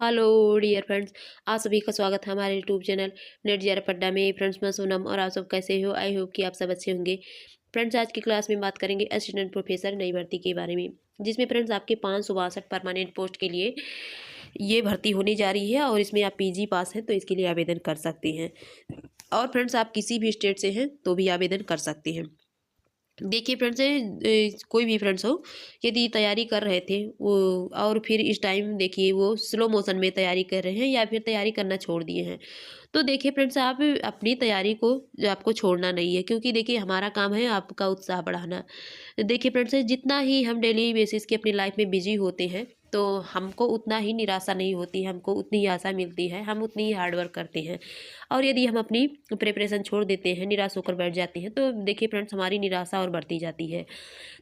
Hello dear friends. आप सभी का स्वागत है हमारे यूट्यूब चैनल नेट ज़रा पड्डा में। फ्रेंड्स, मैं सोनम और आप सब कैसे हो? आई होप कि आप सब अच्छे होंगे। फ्रेंड्स, आज की क्लास में बात करेंगे असिस्टेंट प्रोफेसर नई भर्ती के बारे में, जिसमें फ्रेंड्स आपके 562 परमानेंट पोस्ट के लिए ये भर्ती होने जा रही है और इसमें आप पीजी पास हैं तो इसके लिए आवेदन कर सकते हैं। और फ्रेंड्स, आप किसी भी स्टेट से हैं तो भी आवेदन कर सकते हैं। देखिए फ्रेंड्स, कोई भी फ्रेंड्स हो, यदि तैयारी कर रहे थे वो और फिर इस टाइम देखिए वो स्लो मोशन में तैयारी कर रहे हैं या फिर तैयारी करना छोड़ दिए हैं, तो देखिए फ्रेंड्स, आप अपनी तैयारी को आपको छोड़ना नहीं है, क्योंकि देखिए हमारा काम है आपका उत्साह बढ़ाना। देखिए फ्रेंड्स, जितना ही हम डेली बेसिस की अपनी लाइफ में बिजी होते हैं तो हमको उतना ही निराशा नहीं होती, हमको उतनी ही आशा मिलती है, हम उतनी ही हार्ड वर्क करते हैं। और यदि हम अपनी प्रिपरेशन छोड़ देते हैं, निराश होकर बैठ जाते हैं, तो देखिए फ्रेंड्स हमारी निराशा और बढ़ती जाती है।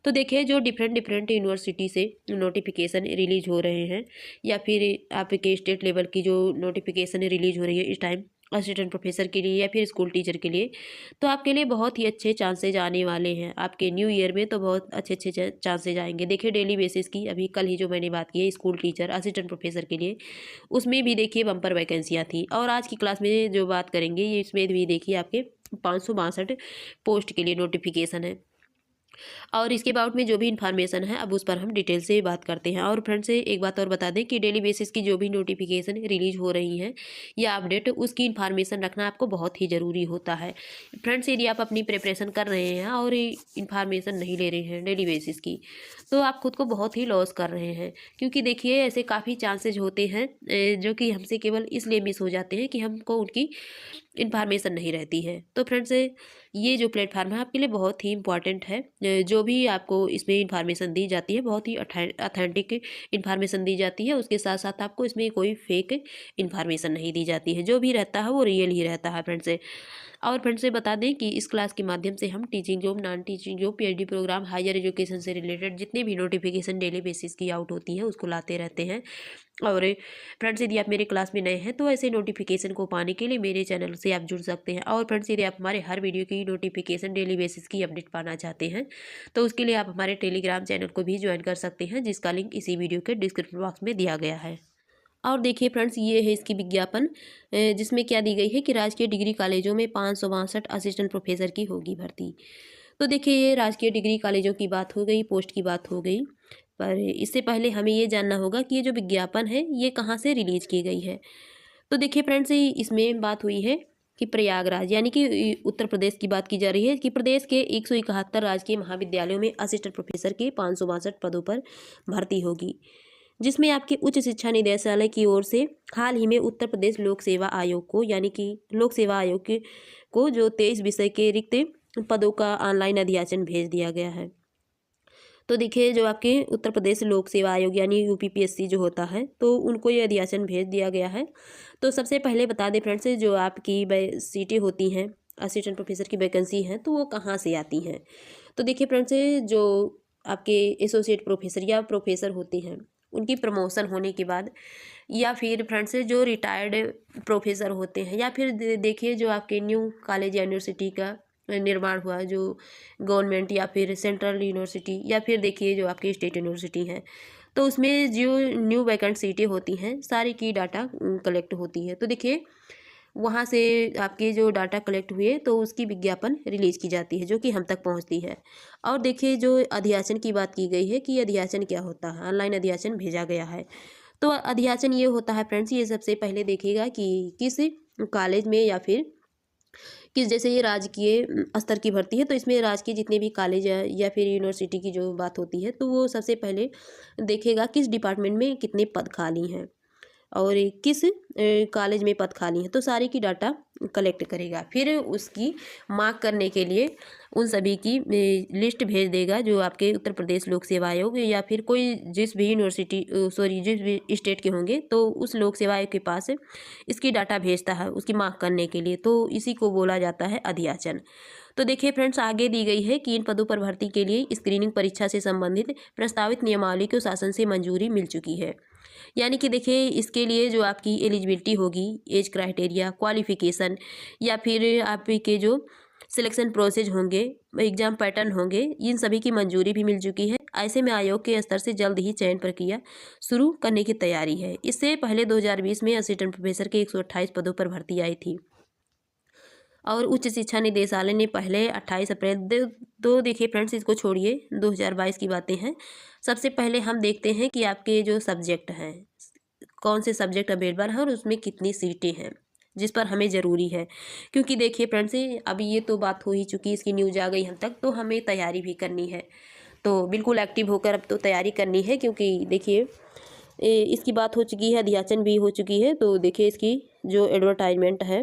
तो देखिए जो डिफरेंट डिफरेंट यूनिवर्सिटी से नोटिफिकेशन रिलीज हो रहे हैं या फिर आपके स्टेट लेवल की जो नोटिफिकेशन रिलीज हो रही है इस टाइम असिस्टेंट प्रोफेसर के लिए या फिर स्कूल टीचर के लिए, तो आपके लिए बहुत ही अच्छे चांसेज आने वाले हैं। आपके न्यू ईयर में तो बहुत अच्छे अच्छे चांसेज आएंगे। देखिए डेली बेसिस की अभी कल ही जो मैंने बात की है स्कूल टीचर असिस्टेंट प्रोफेसर के लिए, उसमें भी देखिए बम्पर वैकेंसियाँ थी। और आज की क्लास में जो बात करेंगे ये इसमें भी देखिए आपके 562 पोस्ट के लिए नोटिफिकेशन है। और इसके अबाउट में जो भी इन्फॉर्मेशन है अब उस पर हम डिटेल से बात करते हैं। और फ्रेंड्स से एक बात और बता दें कि डेली बेसिस की जो भी नोटिफिकेशन रिलीज हो रही हैं या अपडेट, उसकी इन्फॉर्मेशन रखना आपको बहुत ही ज़रूरी होता है। फ्रेंड्स, यदि आप अपनी प्रिपरेशन कर रहे हैं और इन्फॉर्मेशन नहीं ले रहे हैं डेली बेसिस की, तो आप खुद को बहुत ही लॉस कर रहे हैं, क्योंकि देखिए ऐसे काफ़ी चांसेज होते हैं जो कि हमसे केवल इसलिए मिस हो जाते हैं कि हमको उनकी इन्फॉर्मेशन नहीं रहती है। तो फ्रेंड्स, ये जो प्लेटफार्म है आपके लिए बहुत ही इम्पॉर्टेंट है। जो भी आपको इसमें इन्फॉर्मेशन दी जाती है बहुत ही अथेंटिक इन्फॉर्मेशन दी जाती है। उसके साथ साथ आपको इसमें कोई फेक इन्फॉर्मेशन नहीं दी जाती है। जो भी रहता है वो रियल ही रहता है फ्रेंड्स। और फ्रेंड्स से बता दें कि इस क्लास के माध्यम से हम teaching job, non teaching job, PhD programme, higher education से रिलेटेड जितने भी नोटिफिकेशन डेली बेसिस की आउट होती हैं उसको लाते रहते हैं। और फ्रेंड्स, यदि आप मेरे क्लास में नए हैं तो ऐसे नोटिफिकेशन को पाने के लिए मेरे चैनल से आप जुड़ सकते हैं। और फ्रेंड्स, यदि आप हमारे हर वीडियो की नोटिफिकेशन डेली बेसिस की अपडेट पाना चाहते हैं तो उसके लिए आप हमारे टेलीग्राम चैनल को भी ज्वाइन कर सकते हैं, जिसका लिंक इसी वीडियो के डिस्क्रिप्शन बॉक्स में दिया गया है। और देखिए फ्रेंड्स, ये है इसकी विज्ञापन, जिसमें क्या दी गई है कि राजकीय डिग्री कॉलेजों में 562 असिस्टेंट प्रोफेसर की होगी भर्ती। तो देखिए ये राजकीय डिग्री कॉलेजों की बात हो गई, पोस्ट की बात हो गई, पर इससे पहले हमें ये जानना होगा कि ये जो विज्ञापन है ये कहाँ से रिलीज की गई है। तो देखिए फ्रेंड्स, इसमें बात हुई है कि प्रयागराज यानी कि उत्तर प्रदेश की बात की जा रही है कि प्रदेश के 171 राजकीय महाविद्यालयों में असिस्टेंट प्रोफेसर के 562 पदों पर भर्ती होगी, जिसमें आपके उच्च शिक्षा निदेशालय की ओर से हाल ही में उत्तर प्रदेश लोक सेवा आयोग को यानी कि लोक सेवा आयोग को जो 23 विषय के रिक्त पदों का ऑनलाइन अधियाचन भेज दिया गया है। तो देखिए जो आपके उत्तर प्रदेश लोक सेवा आयोग यानी यूपीपीएससी जो होता है तो उनको ये अधियाचन भेज दिया गया है। तो सबसे पहले बता दें फ्रेंड्स, जो आपकी सीटें होती हैं असिस्टेंट प्रोफेसर की वैकेंसी हैं तो वो कहाँ से आती हैं। तो देखिए फ्रेंड्स, जो आपके एसोसिएट प्रोफेसर या प्रोफेसर होते हैं उनकी प्रमोशन होने के बाद, या फिर फ्रेंड्स जो रिटायर्ड प्रोफेसर होते हैं, या फिर देखिए जो आपके न्यू कॉलेज या यूनिवर्सिटी का निर्माण हुआ जो गवर्नमेंट या फिर सेंट्रल यूनिवर्सिटी या फिर देखिए जो आपकी स्टेट यूनिवर्सिटी है, तो उसमें जो न्यू वैकेंट सीटें होती हैं सारी की डाटा कलेक्ट होती है। तो देखिए वहाँ से आपके जो डाटा कलेक्ट हुए तो उसकी विज्ञापन रिलीज की जाती है जो कि हम तक पहुँचती है। और देखिए जो अधियाचन की बात की गई है कि अधियाचन क्या होता है, ऑनलाइन अधियाचन भेजा गया है। तो अधियाचन ये होता है फ्रेंड्स, ये सबसे पहले देखिएगा कि किस कॉलेज में या फिर कि जैसे ये राजकीय स्तर की भर्ती है तो इसमें राजकीय जितने भी कॉलेज है या फिर यूनिवर्सिटी की जो बात होती है तो वो सबसे पहले देखेगा किस डिपार्टमेंट में कितने पद खाली हैं और किस कॉलेज में पद खाली हैं, तो सारी की डाटा कलेक्ट करेगा। फिर उसकी मार्क करने के लिए उन सभी की लिस्ट भेज देगा जो आपके उत्तर प्रदेश लोक सेवा आयोग या फिर कोई जिस भी यूनिवर्सिटी जिस भी स्टेट के होंगे तो उस लोक सेवा आयोग के पास इसकी डाटा भेजता है उसकी मार्क करने के लिए। तो इसी को बोला जाता है अधियाचन। तो देखिए फ्रेंड्स, आगे दी गई है कि इन पदों पर भर्ती के लिए स्क्रीनिंग परीक्षा से संबंधित प्रस्तावित नियमावली को शासन से मंजूरी मिल चुकी है। यानी कि देखिए इसके लिए जो आपकी एलिजिबिलिटी होगी, एज क्राइटेरिया, क्वालिफिकेशन या फिर आपके जो सिलेक्शन प्रोसेस होंगे, एग्ज़ाम पैटर्न होंगे, इन सभी की मंजूरी भी मिल चुकी है। ऐसे में आयोग के स्तर से जल्द ही चयन प्रक्रिया शुरू करने की तैयारी है। इससे पहले 2020 में असिस्टेंट प्रोफेसर के 128 पदों पर भर्ती आई थी और उच्च शिक्षा निदेशालय ने पहले 28 अप्रैल तो देखिए फ्रेंड्स, इसको छोड़िए, 2022 की बातें हैं। सबसे पहले हम देखते हैं कि आपके जो सब्जेक्ट हैं, कौन से सब्जेक्ट अवेलेबल हैं और उसमें कितनी सीटें हैं जिस पर हमें ज़रूरी है। क्योंकि देखिए फ्रेंड्स, अभी ये तो बात हो ही चुकी, इसकी न्यूज़ आ गई हम तक, तो हमें तैयारी भी करनी है। तो बिल्कुल एक्टिव होकर अब तो तैयारी करनी है, क्योंकि देखिए इसकी बात हो चुकी है, अध्याचन भी हो चुकी है। तो देखिए इसकी जो एडवर्टाइजमेंट है,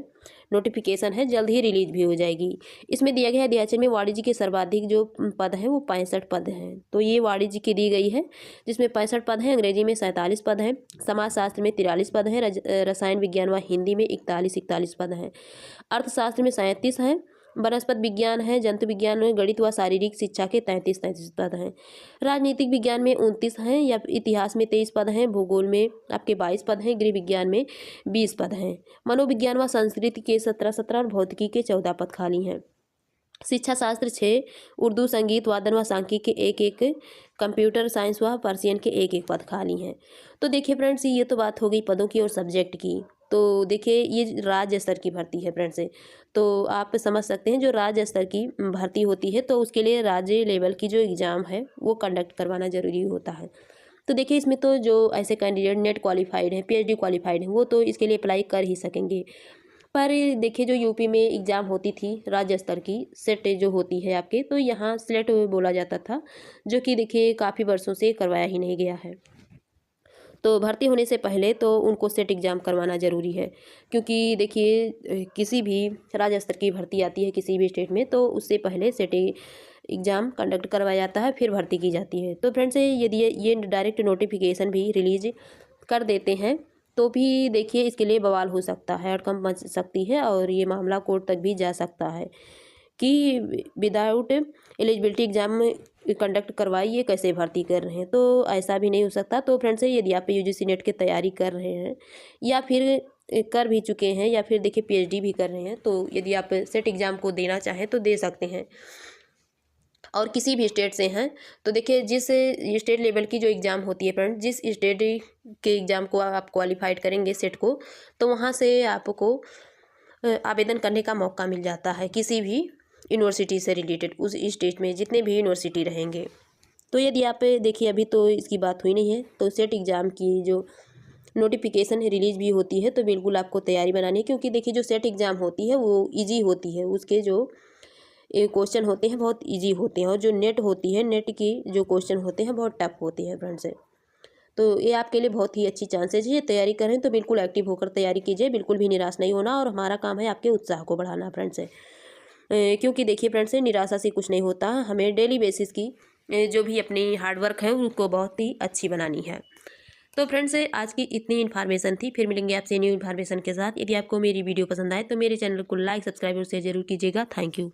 नोटिफिकेशन है, जल्द ही रिलीज भी हो जाएगी। इसमें दिया गया है अध्याचन में वाणिज्य के सर्वाधिक जो पद हैं वो 65 पद हैं। तो ये वाणिज्य की दी गई है, जिसमें 65 पद हैं। अंग्रेजी में 47 पद हैं। समाजशास्त्र में 43 पद हैं। रसायन विज्ञान व हिंदी में 41 पद हैं। अर्थशास्त्र में 37 हैं। वनस्पति विज्ञान है, जंतु विज्ञान में, गणित व शारीरिक शिक्षा के 33 पद हैं। राजनीतिक विज्ञान में 29 हैं, या इतिहास में 23 पद हैं। भूगोल में आपके 22 पद हैं। गृह विज्ञान में 20 पद हैं। मनोविज्ञान व संस्कृत के 17 और भौतिकी के 14 पद खाली हैं। शिक्षा शास्त्र 6, उर्दू, संगीत, वादन व सांख्यिकी के 1-1, कंप्यूटर साइंस व पर्सियन के 1-1 पद खाली हैं। तो देखिए फ्रेंड्स, ये तो बात हो गई पदों की और सब्जेक्ट की। तो देखिए ये राज्य स्तर की भर्ती है फ्रेंड्स। तो आप समझ सकते हैं, जो राज्य स्तर की भर्ती होती है तो उसके लिए राज्य लेवल की जो एग्ज़ाम है वो कंडक्ट करवाना ज़रूरी होता है। तो देखिए इसमें तो जो ऐसे कैंडिडेट नेट क्वालिफाइड हैं, पीएचडी क्वालिफाइड हैं, वो तो इसके लिए अप्लाई कर ही सकेंगे। पर देखिए जो यूपी में एग्ज़ाम होती थी राज्य स्तर की, सेट जो होती है आपके, तो यहाँ स्लेट बोला जाता था, जो कि देखिए काफ़ी वर्षों से करवाया ही नहीं गया है। तो भर्ती होने से पहले तो उनको सेट एग्ज़ाम करवाना ज़रूरी है, क्योंकि देखिए किसी भी राज्य स्तर की भर्ती आती है किसी भी स्टेट में, तो उससे पहले सेट एग्ज़ाम कंडक्ट करवाया जाता है, फिर भर्ती की जाती है। तो फ्रेंड्स, यदि ये डायरेक्ट नोटिफिकेशन भी रिलीज कर देते हैं तो भी देखिए इसके लिए बवाल हो सकता है, आउटकम मच सकती है और ये मामला कोर्ट तक भी जा सकता है कि विदाउट एलिजिबिलिटी एग्ज़ाम कंडक्ट करवाई ये कैसे भर्ती कर रहे हैं। तो ऐसा भी नहीं हो सकता। तो फ्रेंड्स, यदि आप यूजीसी नेट की तैयारी कर रहे हैं या फिर कर भी चुके हैं या फिर देखिए पीएचडी भी कर रहे हैं, तो यदि आप सेट एग्ज़ाम को देना चाहें तो दे सकते हैं, और किसी भी स्टेट से हैं तो देखिए जिस स्टेट लेवल की जो एग्ज़ाम होती है फ्रेंड, जिस स्टेट के एग्ज़ाम को आप क्वालिफाइड करेंगे सेट को, तो वहाँ से आपको आवेदन करने का मौका मिल जाता है किसी भी यूनिवर्सिटी से रिलेटेड, उस स्टेट में जितने भी यूनिवर्सिटी रहेंगे। तो यदि आप देखिए अभी तो इसकी बात हुई नहीं है, तो सेट एग्ज़ाम की जो नोटिफिकेशन रिलीज भी होती है तो बिल्कुल आपको तैयारी बनानी है, क्योंकि देखिए जो सेट एग्ज़ाम होती है वो ईजी होती है, उसके जो क्वेश्चन होते हैं बहुत इजी होते हैं, और जो नेट होती है, नेट की जो क्वेश्चन होते हैं बहुत टफ होते हैं फ्रेंड्स। तो ये आपके लिए बहुत ही अच्छी चांसेस है। ये तैयारी करें तो बिल्कुल एक्टिव होकर तैयारी कीजिए, बिल्कुल भी निराश नहीं होना, और हमारा काम है आपके उत्साह को बढ़ाना फ्रेंड्स। क्योंकि देखिए फ्रेंड्स, निराशा से कुछ नहीं होता, हमें डेली बेसिस की जो भी अपनी हार्डवर्क है उसको बहुत ही अच्छी बनानी है। तो फ्रेंड्स, आज की इतनी इन्फॉर्मेशन थी, फिर मिलेंगे आपसे न्यू इन्फॉर्मेशन के साथ। यदि आपको मेरी वीडियो पसंद आए तो मेरे चैनल को लाइक, सब्सक्राइब और शेयर जरूर कीजिएगा। Thank you.